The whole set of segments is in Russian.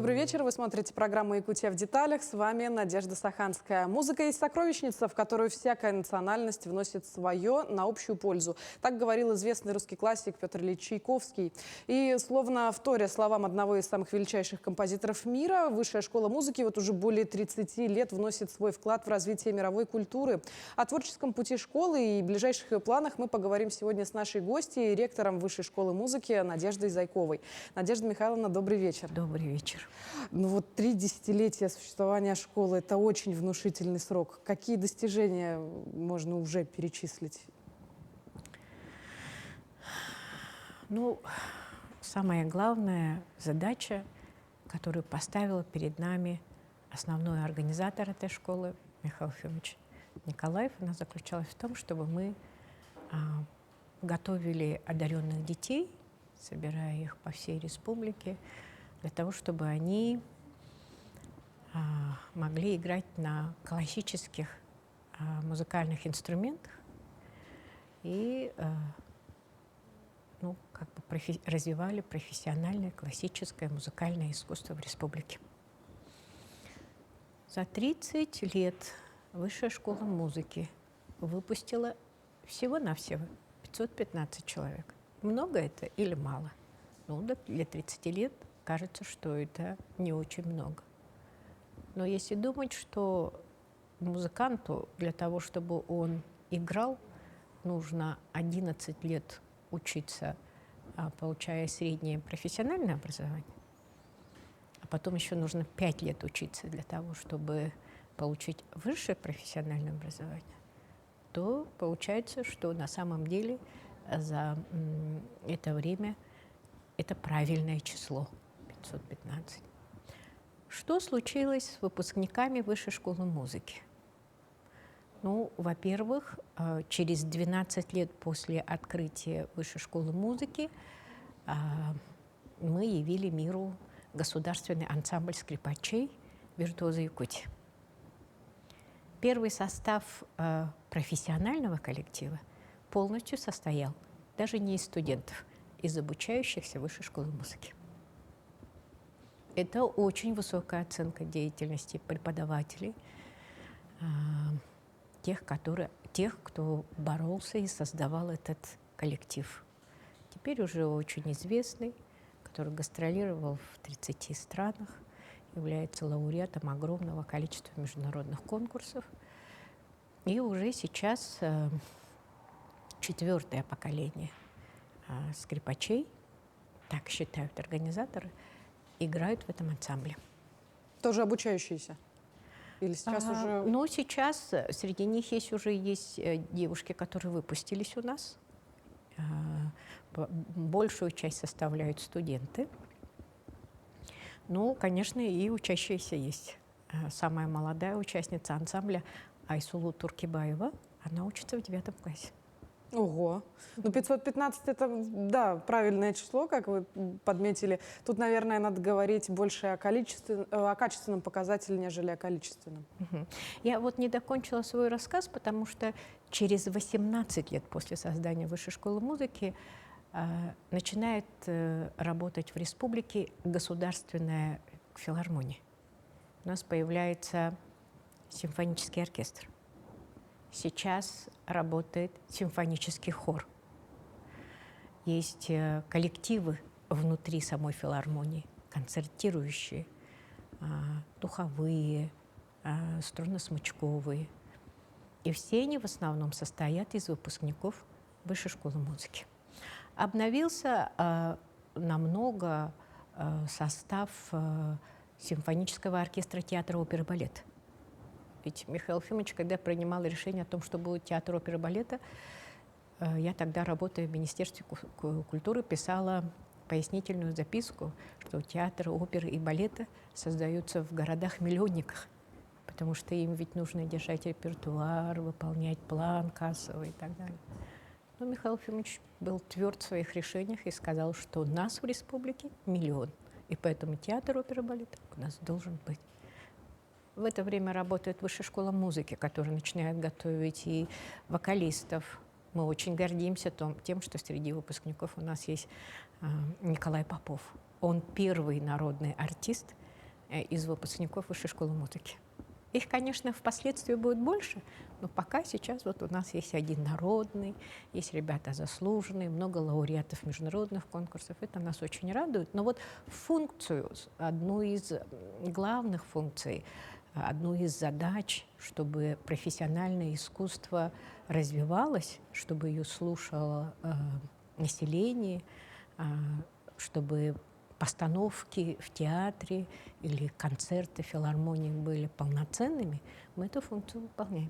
Добрый вечер. Вы смотрите программу «Якутия в деталях». С вами Надежда Саханская. Музыка есть сокровищница, в которую всякая национальность вносит свое на общую пользу. Так говорил известный русский классик Петр Ильич Чайковский. И словно вторя словам одного из самых величайших композиторов мира, Высшая школа музыки вот уже более 30 лет вносит свой вклад в развитие мировой культуры. О творческом пути школы и ближайших ее планах мы поговорим сегодня с нашей гостьей, ректором Высшей школы музыки Надеждой Зайковой. Надежда Михайловна, добрый вечер. Добрый вечер. Ну вот 3 десятилетия существования школы – это очень внушительный срок. Какие достижения можно уже перечислить? Ну, самая главная задача, которую поставила перед нами основной организатор этой школы Михаил Ефимович Николаев, она заключалась в том, чтобы мы готовили одаренных детей, собирая их по всей республике, для того, чтобы они могли играть на классических музыкальных инструментах и развивали профессиональное классическое музыкальное искусство в республике. За 30 лет Высшая школа музыки выпустила всего-навсего 515 человек. Много это или мало? Ну, для 30 лет кажется, что это не очень много. Но если думать, что музыканту для того, чтобы он играл, нужно 11 лет учиться, получая среднее профессиональное образование, а потом еще нужно 5 лет учиться для того, чтобы получить высшее профессиональное образование, то получается, что на самом деле за это время это правильное число. 515. Что случилось с выпускниками Высшей школы музыки? Ну, во-первых, через 12 лет после открытия Высшей школы музыки мы явили миру государственный ансамбль скрипачей «Виртуозы Якутии». Первый состав профессионального коллектива полностью состоял даже не из студентов, из обучающихся Высшей школы музыки. Это очень высокая оценка деятельности преподавателей, тех, кто боролся и создавал этот коллектив. Теперь уже очень известный, который гастролировал в 30 странах, является лауреатом огромного количества международных конкурсов. И уже сейчас 4-е поколение скрипачей, так считают организаторы, играют в этом ансамбле. Тоже обучающиющиеся? Или сейчас уже… Ну, сейчас среди них есть девушки, которые выпустились у нас. Большую часть составляют студенты. Ну, конечно, и учащиеся есть. Самая молодая участница ансамбля Айсулу Туркибаева, она учится в 9 классе. Ого! Ну, 515 – это, да, правильное число, как вы подметили. Тут, наверное, надо говорить больше о качественном показателе, нежели о количественном. Я вот не докончила свой рассказ, потому что через 18 лет после создания Высшей школы музыки начинает работать в республике государственная филармония. У нас появляется симфонический оркестр. Сейчас работает симфонический хор. Есть коллективы внутри самой филармонии, концертирующие, духовые, струнно-смычковые. И все они в основном состоят из выпускников Высшей школы музыки. Обновился намного состав симфонического оркестра театра оперы и балета. Ведь Михаил Ефимович, когда принимал решение о том, что будет театр оперы и балета, я тогда, работая в Министерстве культуры, писала пояснительную записку, что театры оперы и балета создаются в городах-миллионниках, потому что им ведь нужно держать репертуар, выполнять план кассовый и так далее. Но Михаил Ефимович был тверд в своих решениях и сказал, что у нас в республике 1 миллион, и поэтому театр оперы и балета у нас должен быть. В это время работает Высшая школа музыки, которая начинает готовить и вокалистов. Мы очень гордимся тем, что среди выпускников у нас есть Николай Попов. Он первый народный артист, из выпускников Высшей школы музыки. Их, конечно, впоследствии будет больше, но пока сейчас вот у нас есть один народный, есть ребята заслуженные, много лауреатов международных конкурсов. Это нас очень радует. Но вот функцию, одну из главных функций, одну из задач, чтобы профессиональное искусство развивалось, чтобы ее слушало население, чтобы постановки в театре или концерты в филармонии были полноценными, мы эту функцию выполняем.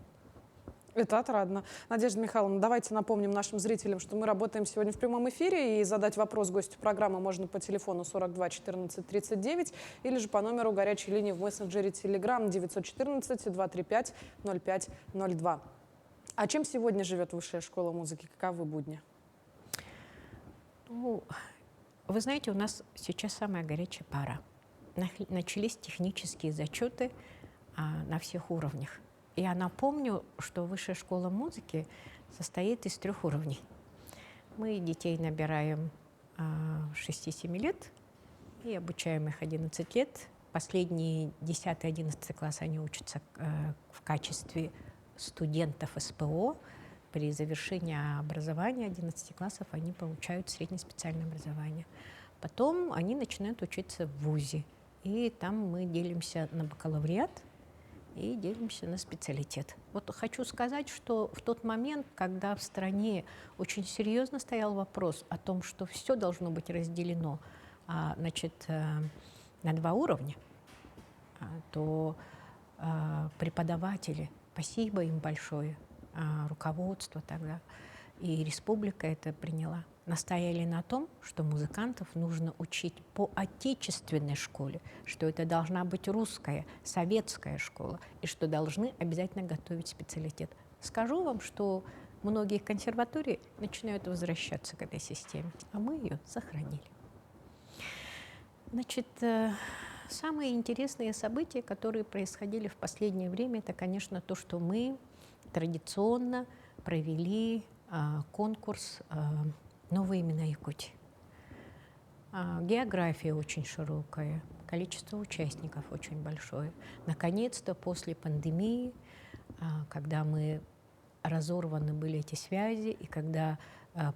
Это отрадно. Надежда Михайловна, давайте напомним нашим зрителям, что мы работаем сегодня в прямом эфире, и задать вопрос гостю программы можно по телефону 42 14 39 или же по номеру горячей линии в мессенджере Telegram 914 235 0502. А чем сегодня живет Высшая школа музыки? Каковы будни? Ну, вы знаете, у нас сейчас самая горячая пора. Начались технические зачеты на всех уровнях. Я напомню, что Высшая школа музыки состоит из 3 уровней. Мы детей набираем 6-7 лет и обучаем их 11 лет. Последние 10-11 класс они учатся в качестве студентов СПО. При завершении образования 11 классов они получают среднее специальное образование. Потом они начинают учиться в ВУЗе. И там мы делимся на бакалавриат и делимся на специалитет. Вот хочу сказать, что в тот момент, когда в стране очень серьезно стоял вопрос о том, что все должно быть разделено на 2 уровня, то преподаватели, спасибо им большое, руководство тогда, и республика это приняла, настояли на том, что музыкантов нужно учить по отечественной школе, что это должна быть русская, советская школа, и что должны обязательно готовить специалитет. Скажу вам, что многие консерватории начинают возвращаться к этой системе, а мы ее сохранили. Значит, самые интересные события, которые происходили в последнее время, это, конечно, то, что мы традиционно провели конкурс «Новые имена Якутии». География очень широкая, количество участников очень большое. Наконец-то после пандемии, когда мы разорваны были эти связи, и когда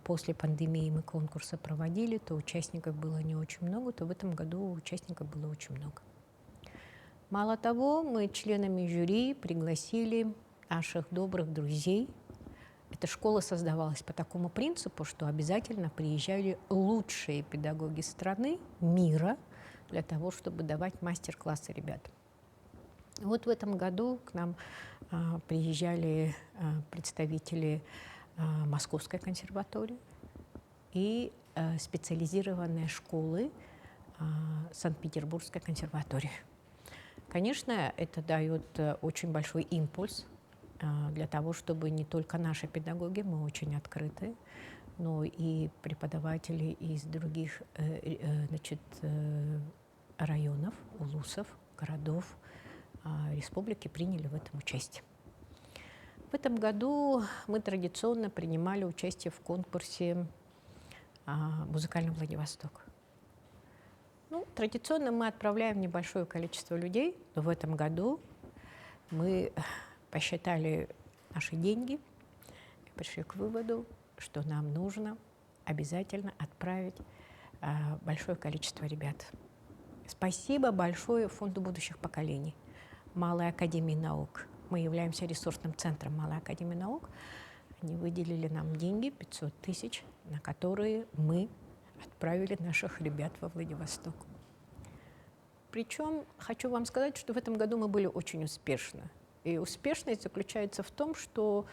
после пандемии мы конкурсы проводили, то участников было не очень много, то в этом году участников было очень много. Мало того, мы членами жюри пригласили наших добрых друзей. Эта школа создавалась по такому принципу, что обязательно приезжали лучшие педагоги страны, мира, для того, чтобы давать мастер-классы ребятам. Вот в этом году к нам приезжали представители Московской консерватории и специализированные школы Санкт-Петербургской консерватории. Конечно, это дает очень большой импульс для того, чтобы не только наши педагоги, мы очень открыты, но и преподаватели из других районов, улусов, городов республики приняли в этом участие. В этом году мы традиционно принимали участие в конкурсе «Музыкальный Владивосток». Ну, традиционно мы отправляем небольшое количество людей, но в этом году мы посчитали наши деньги и пришли к выводу, что нам нужно обязательно отправить большое количество ребят. Спасибо большое Фонду будущих поколений, Малой академии наук. Мы являемся ресурсным центром Малой академии наук. Они выделили нам деньги, 500 тысяч, на которые мы отправили наших ребят во Владивосток. Причем хочу вам сказать, что в этом году мы были очень успешны. И успешность заключается в том, что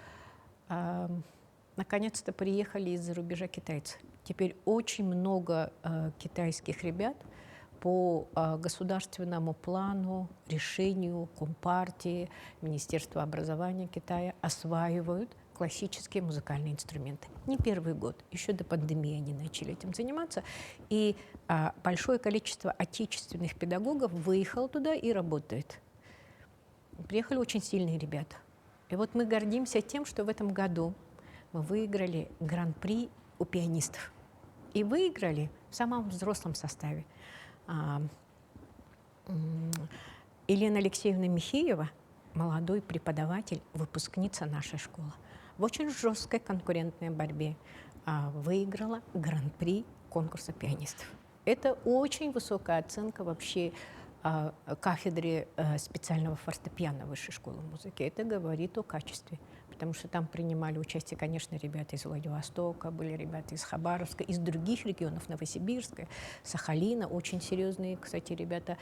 наконец-то приехали из-за рубежа китайцы. Теперь очень много китайских ребят по государственному плану, решению Компартии, Министерства образования Китая осваивают классические музыкальные инструменты. Не первый год, еще до пандемии они начали этим заниматься. И большое количество отечественных педагогов выехало туда и работает. Приехали очень сильные ребята. И вот мы гордимся тем, что в этом году мы выиграли гран-при у пианистов. И выиграли в самом взрослом составе. Елена Алексеевна Михеева, молодой преподаватель, выпускница нашей школы, в очень жесткой конкурентной борьбе выиграла гран-при конкурса пианистов. Это очень высокая оценка вообще кафедре специального фортепиано Высшей школы музыки. Это говорит о качестве, потому что там принимали участие, конечно, ребята из Владивостока, были ребята из Хабаровска, из других регионов, Новосибирска, Сахалина, очень серьезные, кстати, ребята,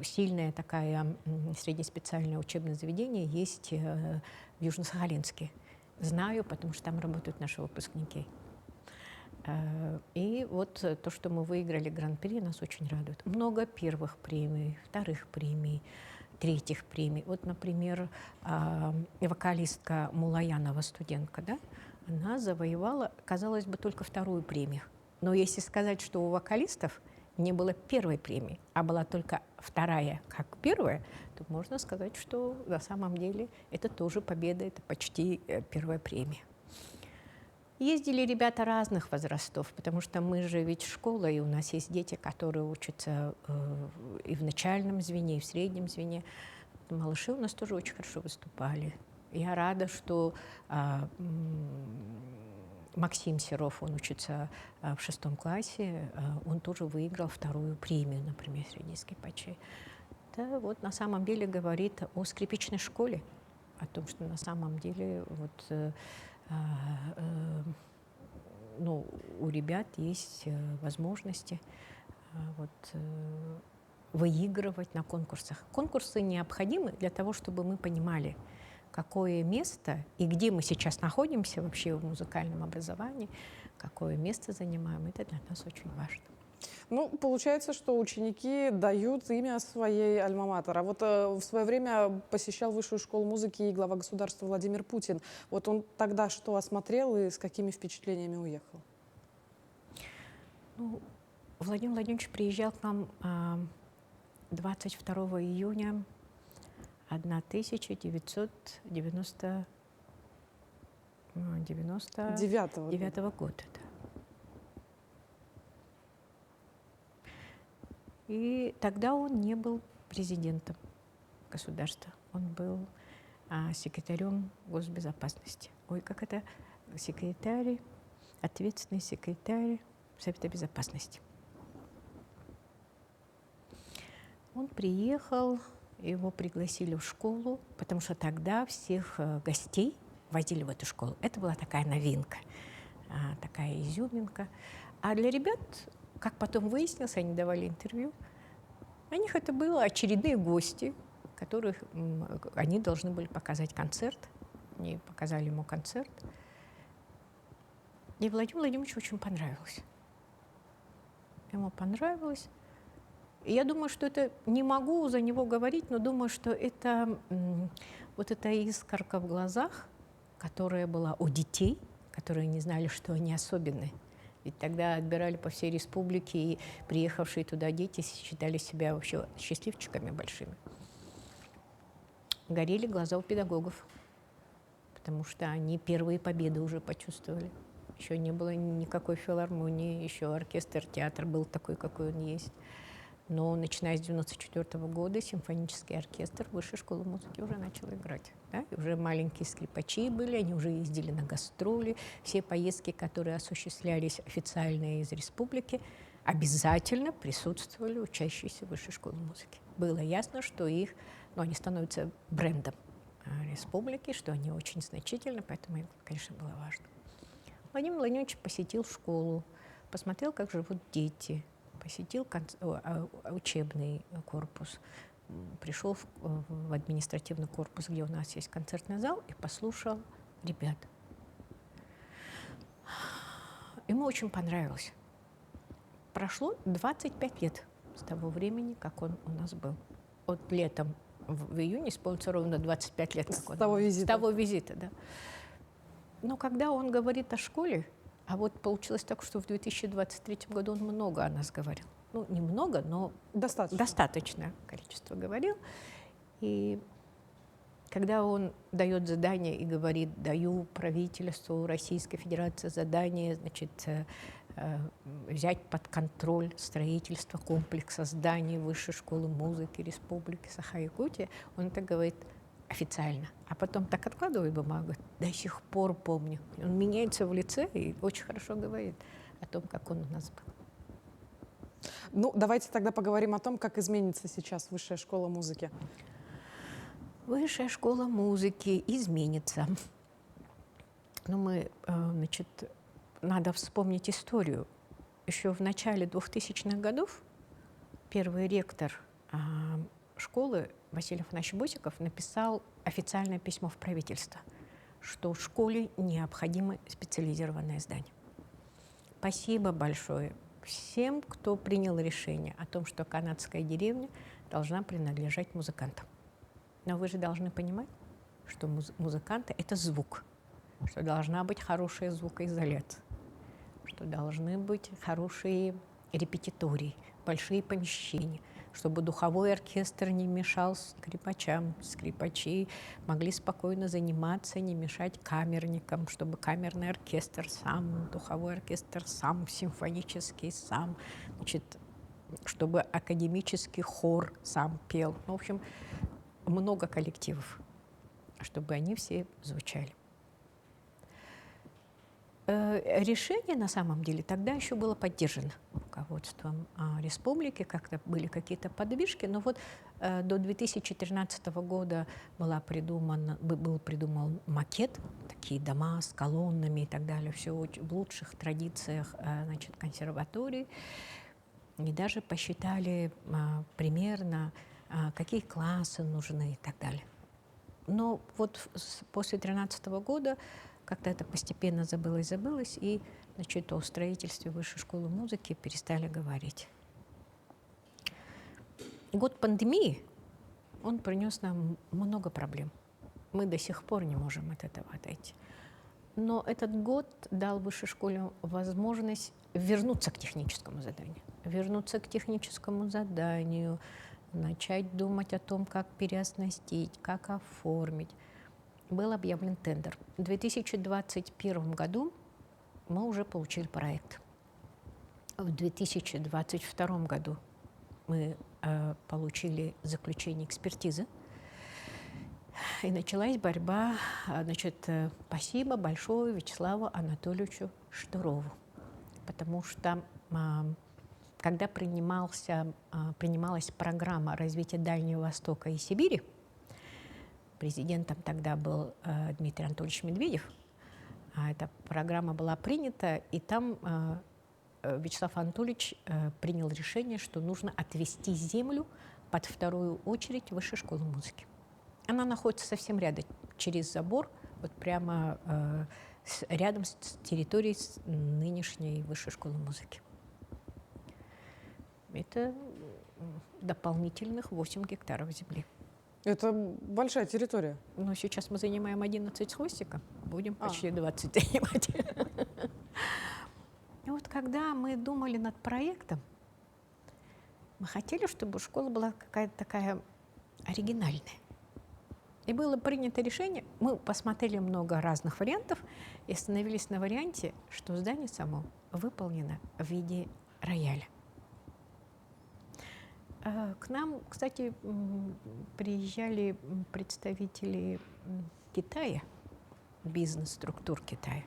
сильное такое среднеспециальное учебное заведение есть в Южно-Сахалинске. Знаю, потому что там работают наши выпускники. И вот то, что мы выиграли гран-при, нас очень радует. Много первых премий, вторых премий, третьих премий. Вот, например, вокалистка Мулаянова, студентка, да, она завоевала, казалось бы, только вторую премию. Но если сказать, что у вокалистов не было первой премии, а была только вторая, как первая, то можно сказать, что на самом деле это тоже победа, это почти первая премия. Ездили ребята разных возрастов, потому что мы же ведь школа, и у нас есть дети, которые учатся и в начальном звене, и в среднем звене. Малыши у нас тоже очень хорошо выступали. Я рада, что Максим Серов, он учится в 6 классе, он тоже выиграл вторую премию, например, среди скрипачей. Это вот на самом деле говорит о скрипичной школе, о том, что на самом деле вот ну, у ребят есть возможности выигрывать на конкурсах. Конкурсы необходимы для того, чтобы мы понимали, какое место и где мы сейчас находимся вообще в музыкальном образовании, какое место занимаем. Это для нас очень важно. Ну, получается, что ученики дают имя своей альма-матер. А вот в свое время посещал Высшую школу музыки и глава государства Владимир Путин. Вот он тогда что осмотрел и с какими впечатлениями уехал? Ну, Владимир Владимирович приезжал к нам 22 июня 1999 года. Да. И тогда он не был президентом государства, он был секретарем госбезопасности. Ой, как это? Секретарь, ответственный секретарь Совета безопасности. Он приехал, его пригласили в школу, потому что тогда всех гостей возили в эту школу. Это была такая новинка, такая изюминка. А для ребят, как потом выяснилось, они давали интервью, для них это были очередные гости, которых они должны были показать концерт. Они показали ему концерт. И Владимиру Владимировичу очень понравилось. Ему понравилось. И я думаю, что это, не могу за него говорить, но думаю, что это вот эта искорка в глазах, которая была у детей, которые не знали, что они особенные. Ведь тогда отбирали по всей республике, и приехавшие туда дети считали себя вообще счастливчиками большими. Горели глаза у педагогов, потому что они первые победы уже почувствовали. Еще не было никакой филармонии, еще оркестр, театр был такой, какой он есть. Но начиная с 1994 года симфонический оркестр Высшей школы музыки уже начал играть. Да? И уже маленькие скрипачи были, они уже ездили на гастроли. Все поездки, которые осуществлялись официально из республики, обязательно присутствовали учащиеся Высшей школы музыки. Было ясно, что их, они становятся брендом республики, что они очень значительны, поэтому им, конечно, было важно. Владимир Владимирович посетил школу, посмотрел, как живут дети, посетил учебный корпус, пришел в административный корпус, где у нас есть концертный зал, и послушал ребят. Ему очень понравилось. Прошло 25 лет с того времени, как он у нас был. Вот летом, в июне, исполнится ровно 25 лет. Как он был. С того визита, да. Но когда он говорит о школе, а вот получилось так, что в 2023 году он много о нас говорил. Ну, немного, но достаточное количество говорил. И когда он дает задание и говорит, даю правительству Российской Федерации задание, значит, взять под контроль строительство комплекса зданий Высшей школы музыки Республики Саха-Якутия. Он это говорит официально. А потом так откладывает бумагу, до сих пор помню. Он меняется в лице и очень хорошо говорит о том, как он у нас был. Ну, давайте тогда поговорим о том, как изменится сейчас Высшая школа музыки. Высшая школа музыки изменится. Ну, значит, надо вспомнить историю. Еще в начале 2000-х годов первый ректор школы Василий Афанасьевич Босиков написал официальное письмо в правительство, что в школе необходимо специализированное здание. Спасибо большое всем, кто принял решение о том, что канадская деревня должна принадлежать музыкантам. Но вы же должны понимать, что музыканты — это звук, что должна быть хорошая звукоизоляция, что должны быть хорошие репетитории, большие помещения, чтобы духовой оркестр не мешал скрипачам, скрипачи могли спокойно заниматься, не мешать камерникам, чтобы камерный оркестр сам, духовой оркестр сам, симфонический сам, значит, чтобы академический хор сам пел. Ну, в общем, много коллективов, чтобы они все звучали. Решение, на самом деле, тогда еще было поддержано руководством республики, как-то были какие-то подвижки, но вот до 2013 года был придуман макет, такие дома с колоннами и так далее, все в лучших традициях, значит, консерватории, и даже посчитали примерно, какие классы нужны и так далее. Но вот после 2013 года как-то это постепенно забылось, и, значит, о строительстве Высшей школы музыки перестали говорить. Год пандемии, он принес нам много проблем. Мы до сих пор не можем от этого отойти. Но этот год дал Высшей школе возможность вернуться к техническому заданию, начать думать о том, как переоснастить, как оформить. Был объявлен тендер. В 2021 году мы уже получили проект. В 2022 году мы получили заключение экспертизы. И началась борьба. Значит, спасибо большое Вячеславу Анатольевичу Штурову. Потому что когда принималась программа развития Дальнего Востока и Сибири, президентом тогда был Дмитрий Анатольевич Медведев. Эта программа была принята, и там Вячеслав Анатольевич принял решение, что нужно отвести землю под вторую очередь Высшей школы музыки. Она находится совсем рядом, через забор, вот прямо рядом с территорией нынешней Высшей школы музыки. Это дополнительных 8 гектаров земли. Это большая территория. Но сейчас мы занимаем 11 с хвостиком, будем почти 20 занимать. И вот когда мы думали над проектом, мы хотели, чтобы школа была какая-то такая оригинальная. И было принято решение, мы посмотрели много разных вариантов и остановились на варианте, что здание само выполнено в виде рояля. К нам, кстати, приезжали представители Китая, бизнес-структур Китая,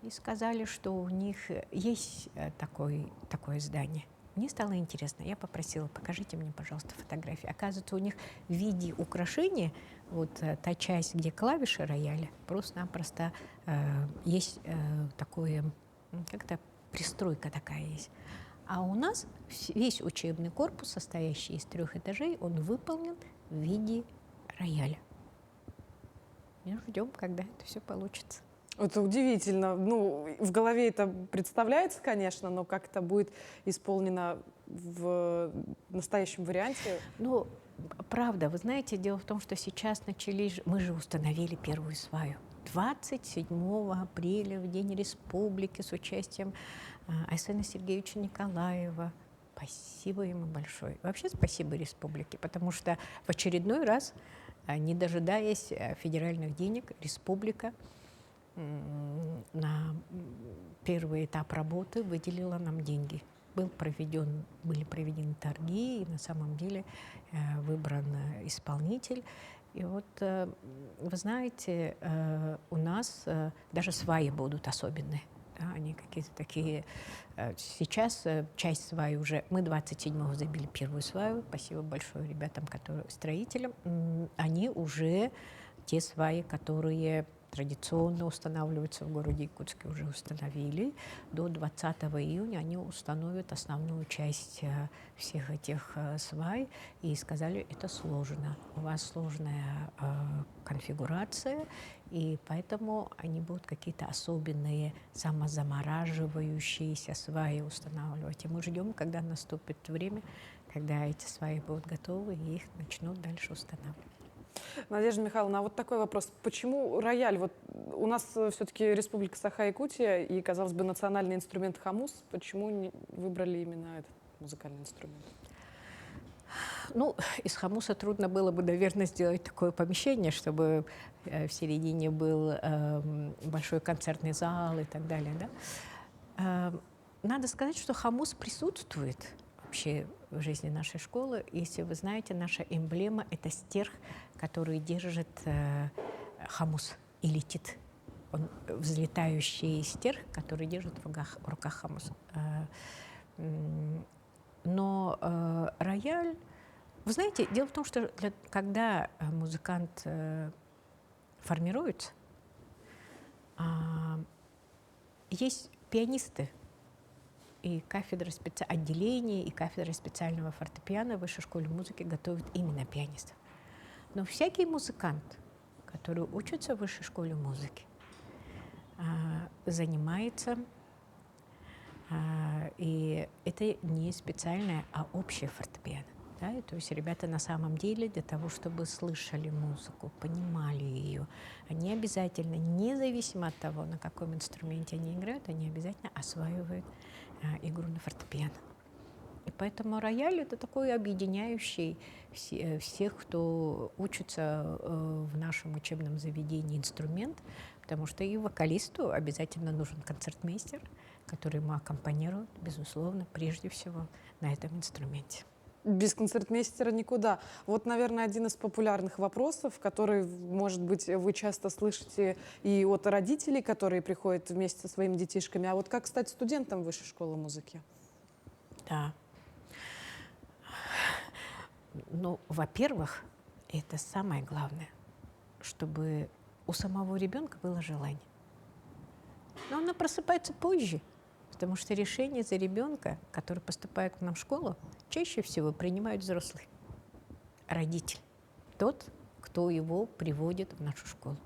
и сказали, что у них есть такое здание. Мне стало интересно, я попросила, покажите мне, пожалуйста, фотографии. Оказывается, у них в виде украшения, вот та часть, где клавиши рояля, просто-напросто есть такое, как-то пристройка такая есть. А у нас весь учебный корпус, состоящий из 3 этажей, он выполнен в виде рояля. И ждем, когда это все получится. Это удивительно. Ну, в голове это представляется, конечно, но как это будет исполнено в настоящем варианте? Ну, правда, вы знаете, дело в том, что сейчас мы же установили первую сваю. 27 апреля, в День Республики, с участием Айсена Сергеевича Николаева. Спасибо ему большое. Вообще спасибо Республике, потому что в очередной раз, не дожидаясь федеральных денег, Республика на первый этап работы выделила нам деньги. Были проведены торги, и на самом деле выбран исполнитель. И вот, вы знаете, у нас даже сваи будут особенные. Да, они какие-то такие. Сейчас часть сваи уже... Мы 27-го забили первую сваю. Спасибо большое ребятам, строителям. Они уже те сваи, которые традиционно устанавливаются в городе Якутске, уже установили. До 20 июня они установят основную часть всех этих свай. И сказали, это сложно. У вас сложная конфигурация, и поэтому они будут какие-то особенные самозамораживающиеся сваи устанавливать. И мы ждем, когда наступит время, когда эти сваи будут готовы, и их начнут дальше устанавливать. Надежда Михайловна, а вот такой вопрос. Почему рояль? Вот у нас все-таки Республика Саха-Якутия и, казалось бы, национальный инструмент хамус. Почему не выбрали именно этот музыкальный инструмент? Ну, из хамуса трудно было бы, наверное, сделать такое помещение, чтобы в середине был большой концертный зал и так далее. Да? Надо сказать, что хамус присутствует вообще в жизни нашей школы. Если вы знаете, наша эмблема — это стерх, который держит хамус и летит. Он взлетающий стерх, который держит в руках хамус. Но рояль... Вы знаете, дело в том, что когда музыкант формируется, есть пианисты и кафедра отделения, и кафедра специального фортепиано в Высшей школе музыки готовят именно пианистов. Но всякий музыкант, который учится в Высшей школе музыки, занимается, и это не специальное, а общее фортепиано. Да? И, то есть ребята на самом деле для того, чтобы слышали музыку, понимали ее, они обязательно, независимо от того, на каком инструменте они играют, они обязательно осваивают игру на фортепиано. И поэтому рояль — это такой объединяющий всех, кто учится в нашем учебном заведении, инструмент, потому что и вокалисту обязательно нужен концертмейстер, который ему аккомпанирует, безусловно, прежде всего на этом инструменте. Без концертмейстера никуда. Вот, наверное, один из популярных вопросов, который, может быть, вы часто слышите и от родителей, которые приходят вместе со своими детишками. А вот как стать студентом Высшей школы музыки? Да. Ну, во-первых, это самое главное, чтобы у самого ребенка было желание. Но она просыпается позже, потому что решение за ребенка, который поступает к нам в школу, чаще всего принимают взрослые. Родитель. Тот, кто его приводит в нашу школу.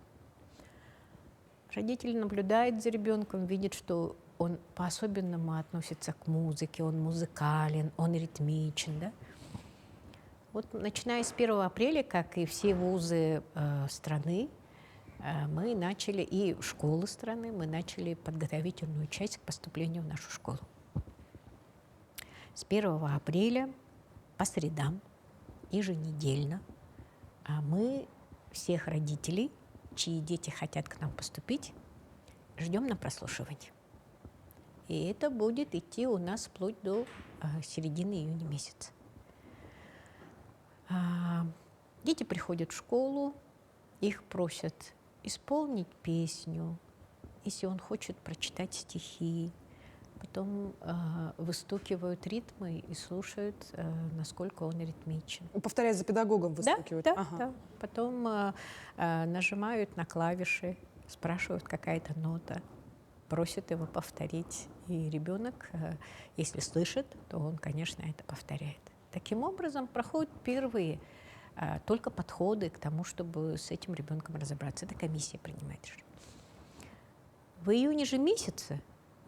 Родитель наблюдает за ребенком, видит, что он по-особенному относится к музыке, он музыкален, он ритмичен. Да? Вот начиная с 1 апреля, как и все вузы страны, мы начали, и школы страны, мы начали подготовительную часть к поступлению в нашу школу. С 1 апреля по средам еженедельно мы всех родителей, чьи дети хотят к нам поступить, ждем на прослушивание. И это будет идти у нас вплоть до середины июня месяца. Дети приходят в школу, их просят исполнить песню, если он хочет прочитать стихи. Потом выстукивают ритмы и слушают, насколько он ритмичен. Повторяя за педагогом выстукивают? Да, ага. Да. Потом нажимают на клавиши, спрашивают какая-то нота, просят его повторить. И ребенок, если слышит, то он, конечно, это повторяет. Таким образом, проходят первые только подходы к тому, чтобы с этим ребенком разобраться. Это комиссия принимает решение. В июне же месяце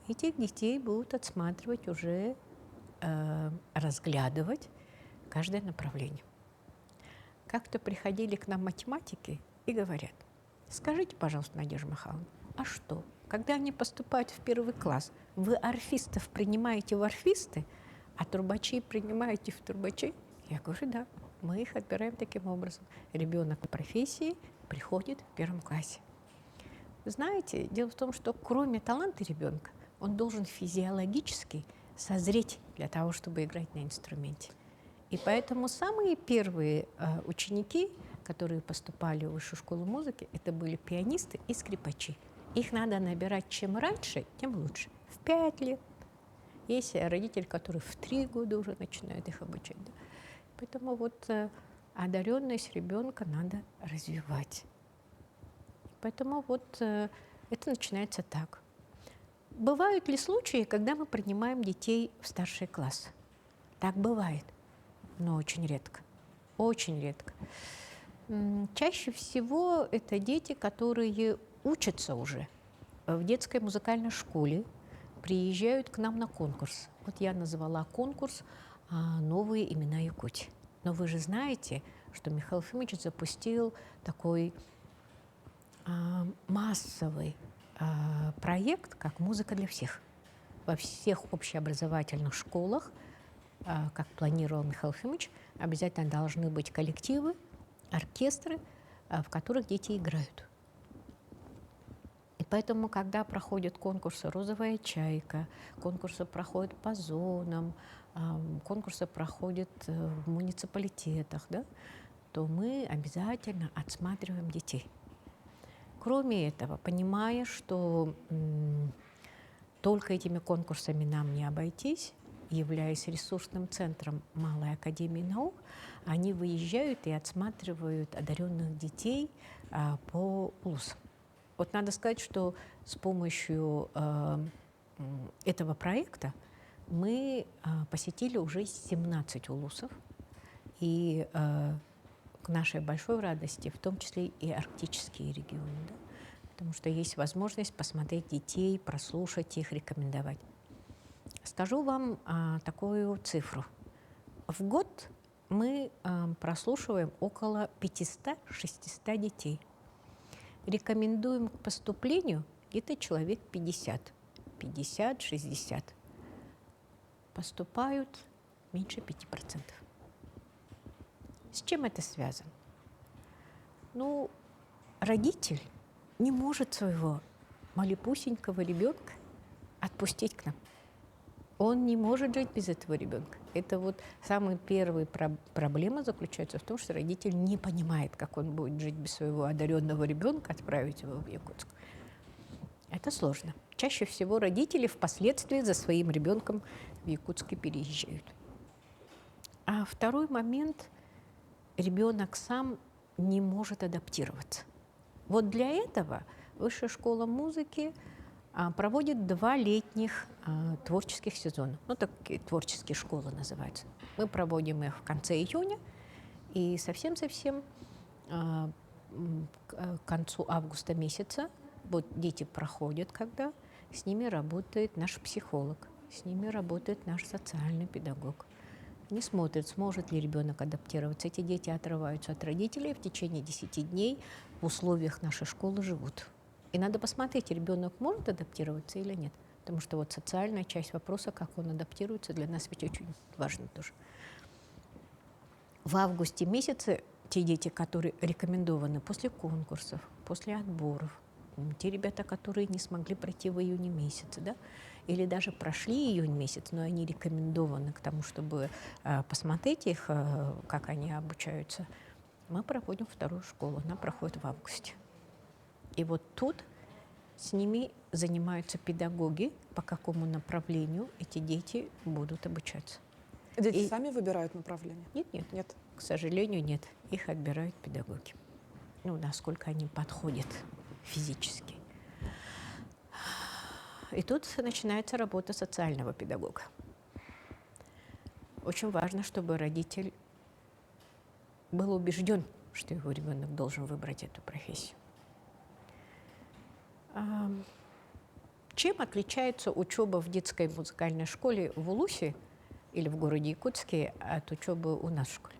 этих детей будут отсматривать уже, разглядывать каждое направление. Как-то приходили к нам математики и говорят: скажите, пожалуйста, Надежда Михайловна, а что, когда они поступают в 1 класс, вы орфистов принимаете в орфисты, а трубачей принимаете в трубачей? Я говорю: да, мы их отбираем таким образом. Ребенок по профессии приходит в 1 классе. Знаете, дело в том, что кроме таланта ребенка, он должен физиологически созреть для того, чтобы играть на инструменте. И поэтому самые первые ученики, которые поступали в высшую школу музыки, это были пианисты и скрипачи. Их надо набирать чем раньше, тем лучше. В 5 лет. Есть родители, которые в 3 года уже начинают их обучать. Да? Поэтому вот одаренность ребенка надо развивать. Поэтому вот это начинается так. Бывают ли случаи, когда мы принимаем детей в старший класс? Так бывает, но очень редко. Очень редко. Чаще всего это дети, которые учатся уже в детской музыкальной школе, приезжают к нам на конкурс. Вот я назвала конкурс «Новые имена Якутии». Но вы же знаете, что Михаил Ефимович запустил такой массовый проект, как «Музыка для всех». Во всех общеобразовательных школах, как планировал Михаил Ефимович, обязательно должны быть коллективы, оркестры, в которых дети играют. И поэтому, когда проходят конкурсы «Розовая чайка», конкурсы проходят по зонам, конкурсы проходят в муниципалитетах, да, то мы обязательно отсматриваем детей. Кроме этого, понимая, что только этими конкурсами нам не обойтись, являясь ресурсным центром Малой академии наук, они выезжают и отсматривают одаренных детей по улусам. Вот надо сказать, что с помощью этого проекта мы посетили уже 17 улусов, и к нашей большой радости, в том числе и арктические регионы, да? Потому что есть возможность посмотреть детей, прослушать их, рекомендовать. Скажу вам такую цифру. В год мы прослушиваем около 500-600 детей. Рекомендуем к поступлению где-то человек 50, 50-60. Поступают меньше 5%. С чем это связано? Ну, родитель не может своего малепусенького ребенка отпустить к нам. Он не может жить без этого ребенка. Это вот самая первая проблема заключается в том, что родитель не понимает, как он будет жить без своего одаренного ребенка, отправить его в Якутск. Это сложно. Чаще всего родители впоследствии за своим ребенком в Якутске переезжают. А второй момент – ребенок сам не может адаптироваться. Вот для этого Высшая школа музыки проводит 2 летних творческих сезона. Ну, такие творческие школы называются. Мы проводим их в конце июня, и совсем-совсем к концу августа месяца вот дети проходят, когда с ними работает наш психолог, с ними работает наш социальный педагог. Они смотрят, сможет ли ребенок адаптироваться. Эти дети отрываются от родителей, в течение 10 дней в условиях нашей школы живут. И надо посмотреть, ребенок может адаптироваться или нет. Потому что вот социальная часть вопроса, как он адаптируется, для нас ведь очень важно тоже. В августе месяце те дети, которые рекомендованы после конкурсов, после отборов, те ребята, которые не смогли пройти в июне месяце, да, или даже прошли июнь месяц, но они рекомендованы к тому, чтобы посмотреть их, как они обучаются, мы проводим вторую школу, она проходит в августе. И вот тут с ними занимаются педагоги, по какому направлению эти дети будут обучаться. Дети сами выбирают направление? Нет. Нет. К сожалению, нет. Их отбирают педагоги. Ну, насколько они подходят физически. И тут начинается работа социального педагога. Очень важно, чтобы родитель был убежден, что его ребенок должен выбрать эту профессию. Чем отличается учеба в детской музыкальной школе в Улусе или в городе Якутске от учебы у нас в школе?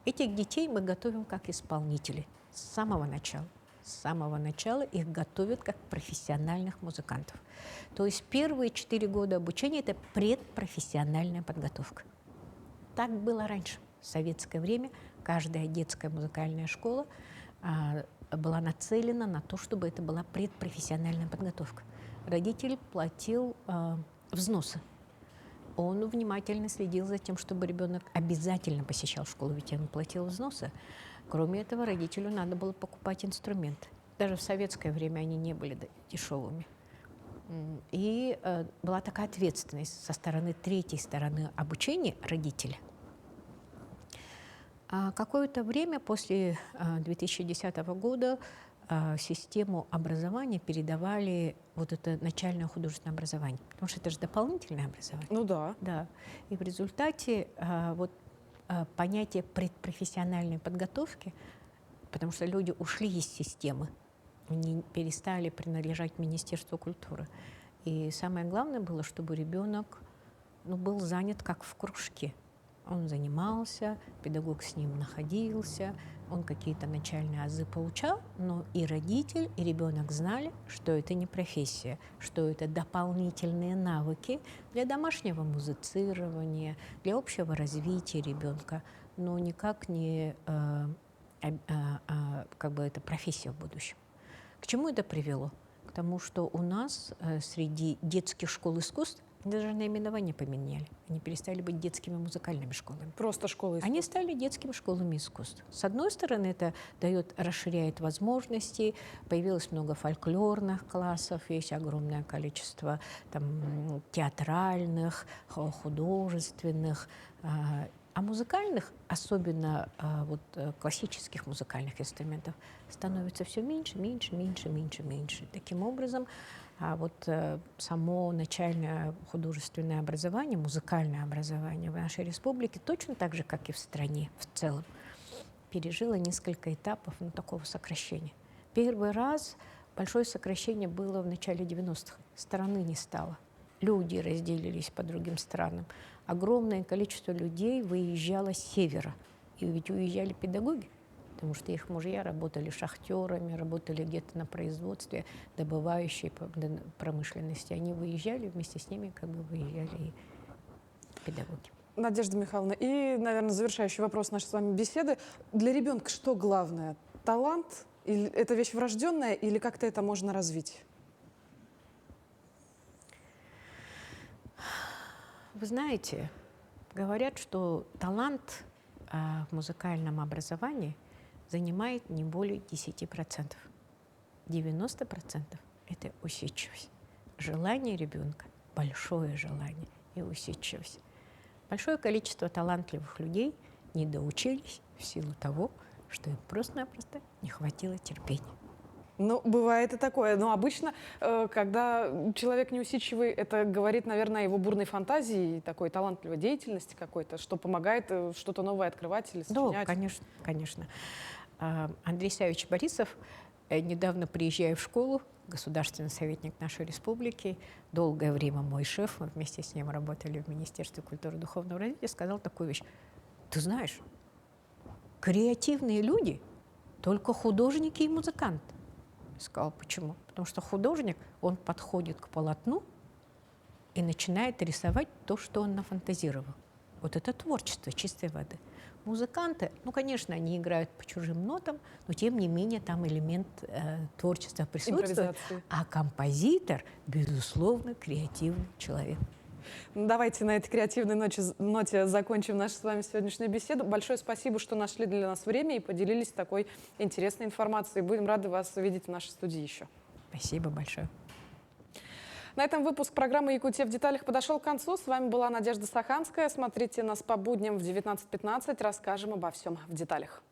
Этих детей мы готовим как исполнителей с самого начала. С самого начала их готовят как профессиональных музыкантов. То есть первые 4 года обучения – это предпрофессиональная подготовка. Так было раньше. В советское время каждая детская музыкальная школа была нацелена на то, чтобы это была предпрофессиональная подготовка. Родитель платил взносы. Он внимательно следил за тем, чтобы ребенок обязательно посещал школу, ведь он платил взносы. Кроме этого, родителю надо было покупать инструменты. Даже в советское время они не были дешевыми. И была такая ответственность со стороны третьей стороны обучения родителя. Какое-то время после 2010 года систему образования передавали вот это начальное художественное образование, потому что это же дополнительное образование. Ну да. Да. И в результате понятие предпрофессиональной подготовки, потому что люди ушли из системы, они перестали принадлежать Министерству культуры. И самое главное было, чтобы ребенок был занят как в кружке. Он занимался, педагог с ним находился, он какие-то начальные азы получал, но и родитель, и ребенок знали, что это не профессия, что это дополнительные навыки для домашнего музицирования, для общего развития ребенка, но никак не это профессия в будущем. К чему это привело? К тому, что у нас среди детских школ искусств даже наименование поменяли. Они перестали быть детскими музыкальными школами. Просто школы искусств. Они стали детскими школами искусств. С одной стороны, это расширяет возможности, появилось много фольклорных классов, есть огромное количество театральных, художественных, а музыкальных, особенно классических музыкальных инструментов, становится все меньше. Таким образом, само начальное художественное образование, музыкальное образование в нашей республике, точно так же, как и в стране в целом, пережило несколько этапов такого сокращения. Первый раз большое сокращение было в начале 90-х. Страны не стало. Люди разделились по другим странам. Огромное количество людей выезжало с севера. И ведь уезжали педагоги, потому что их мужья работали шахтерами, работали где-то на производстве, добывающей промышленности. Они выезжали, вместе с ними выезжали и педагоги. Надежда Михайловна, и, наверное, завершающий вопрос нашей с вами беседы. Для ребенка что главное? Талант? Или это вещь врожденная, или как-то это можно развить? Вы знаете, говорят, что талант в музыкальном образовании занимает не более 10%. 90% – это усидчивость. Желание ребенка, большое желание и усидчивость. Большое количество талантливых людей не доучились в силу того, что им просто-напросто не хватило терпения. Ну, бывает и такое. Но обычно, когда человек неусидчивый, это говорит, наверное, о его бурной фантазии, такой талантливой деятельности какой-то, что помогает что-то новое открывать или сочинять. Да, конечно. Андрей Савич Борисов, недавно приезжая в школу, государственный советник нашей республики, долгое время мой шеф, мы вместе с ним работали в Министерстве культуры и духовного развития, сказал такую вещь: ты знаешь, креативные люди только художники и музыканты. Я сказала, почему? Потому что художник, он подходит к полотну и начинает рисовать то, что он нафантазировал. Вот это творчество чистой воды. Музыканты, конечно, они играют по чужим нотам, но тем не менее там элемент творчества присутствует. А композитор, безусловно, креативный человек. Давайте на этой креативной ноте закончим нашу с вами сегодняшнюю беседу. Большое спасибо, что нашли для нас время и поделились такой интересной информацией. Будем рады вас увидеть в нашей студии еще. Спасибо большое. На этом выпуск программы «Якутия в деталях» подошел к концу. С вами была Надежда Саханская. Смотрите нас по будням в 19:15. Расскажем обо всем в деталях.